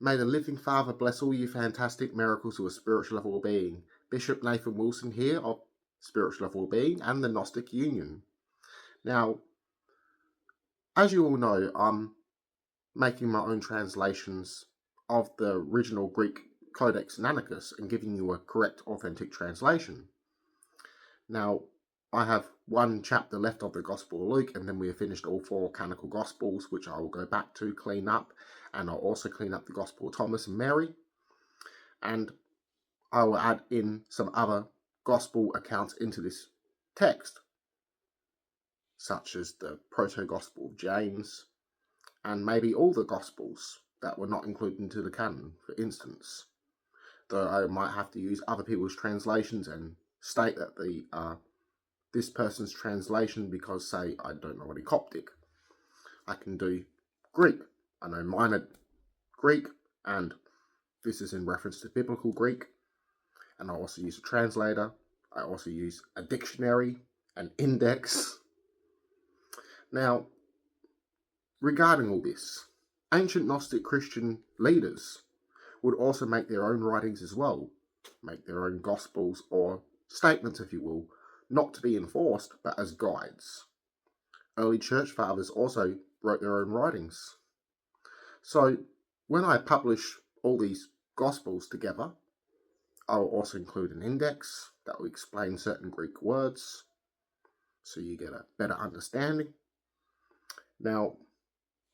May the Living Father bless all you fantastic miracles to a spiritual level well-being. Bishop Nathan Wilson here of Spiritual Level Well-being and the Gnostic Union. Now, as you all know, I'm making my own translations of the original Greek Codex Sinaiticus and giving you a correct, authentic translation. Now, I have one chapter left of the Gospel of Luke, and then we have finished all 4 canonical Gospels, which I will go back to clean up, and I'll also clean up the Gospel of Thomas and Mary, and I will add in some other Gospel accounts into this text, such as the Proto-Gospel of James, and maybe all the Gospels that were not included into the canon, for instance. Though I might have to use other people's translations and state that this person's translation because, say, I don't know any Coptic. I can do Greek. I know minor Greek, and this is in reference to biblical Greek. And I also use a translator. I also use a dictionary, an index. Now, regarding all this, ancient Gnostic Christian leaders would also make their own writings as well, make their own gospels or statements, if you will, not to be enforced, but as guides. Early church fathers also wrote their own writings. So, when I publish all these gospels together, I will also include an index that will explain certain Greek words, so you get a better understanding. Now,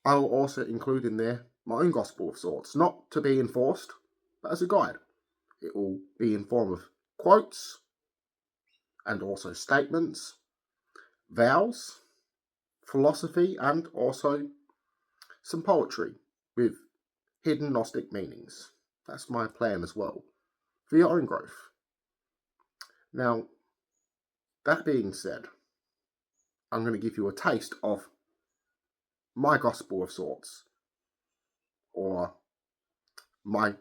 I will also include in there my own gospel of sorts, not to be enforced, but as a guide. It will be in form of quotes, and also statements, vows, philosophy, and also some poetry with hidden Gnostic meanings. That's my plan as well, for your own growth. Now, that being said, I'm going to give you a taste of my gospel of sorts, or my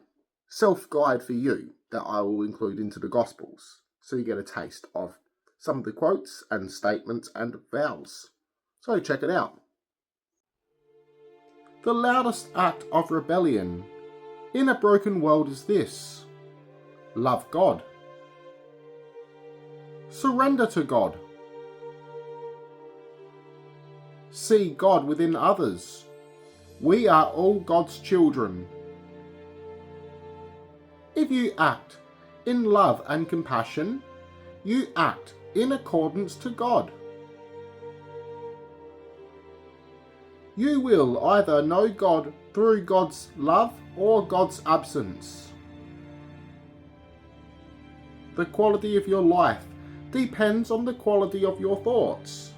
self-guide for you that I will include into the gospels, so you get a taste of some of the quotes and statements and vows. So check it out. The loudest act of rebellion in a broken world is this: love God. Surrender to God. See God within others. We are all God's children. If you act in love and compassion, you act in accordance to God. You will either know God through God's love or God's absence. The quality of your life depends on the quality of your thoughts.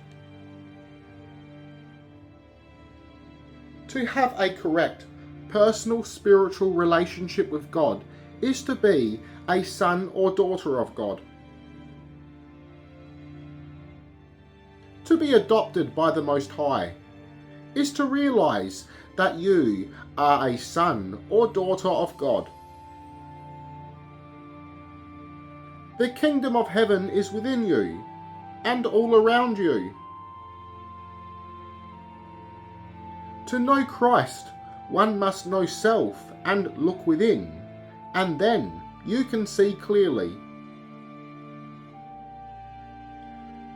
To have a correct, personal spiritual relationship with God is to be a son or daughter of God. To be adopted by the Most High is to realize that you are a son or daughter of God. The kingdom of heaven is within you and all around you. To know Christ, one must know self and look within, and then you can see clearly.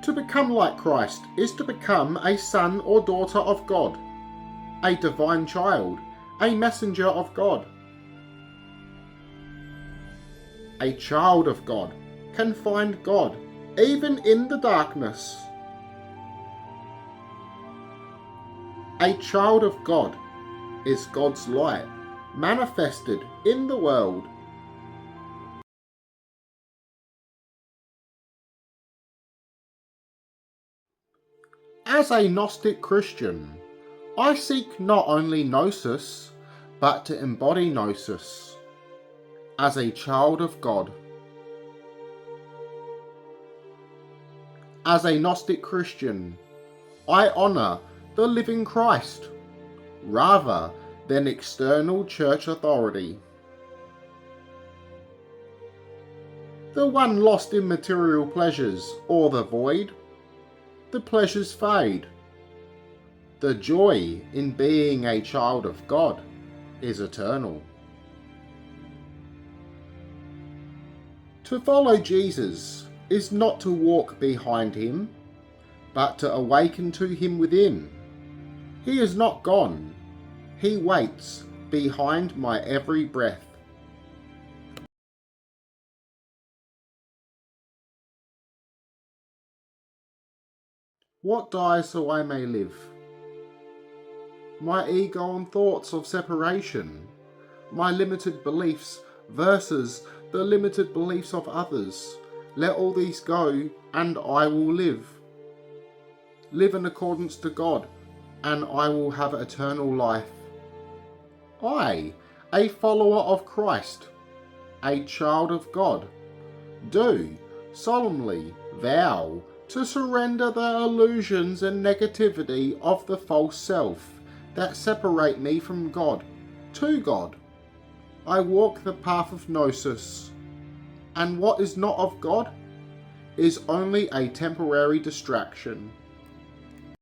To become like Christ is to become a son or daughter of God, a divine child, a messenger of God. A child of God can find God even in the darkness. A child of God is God's light manifested in the world. As a Gnostic Christian, I seek not only Gnosis, but to embody Gnosis as a child of God. As a Gnostic Christian, I honour the living Christ rather than external church authority. The one lost in material pleasures or the void, the pleasures fade. The joy in being a child of God is eternal. To follow Jesus is not to walk behind him, but to awaken to him within. He is not gone. He waits behind my every breath. What dies so I may live? My ego and thoughts of separation, my limited beliefs versus the limited beliefs of others. Let all these go, and I will live. Live in accordance to God, and I will have eternal life. I, a follower of Christ, a child of God, do solemnly vow to surrender the illusions and negativity of the false self that separate me from God to God. I walk the path of Gnosis, and what is not of God is only a temporary distraction.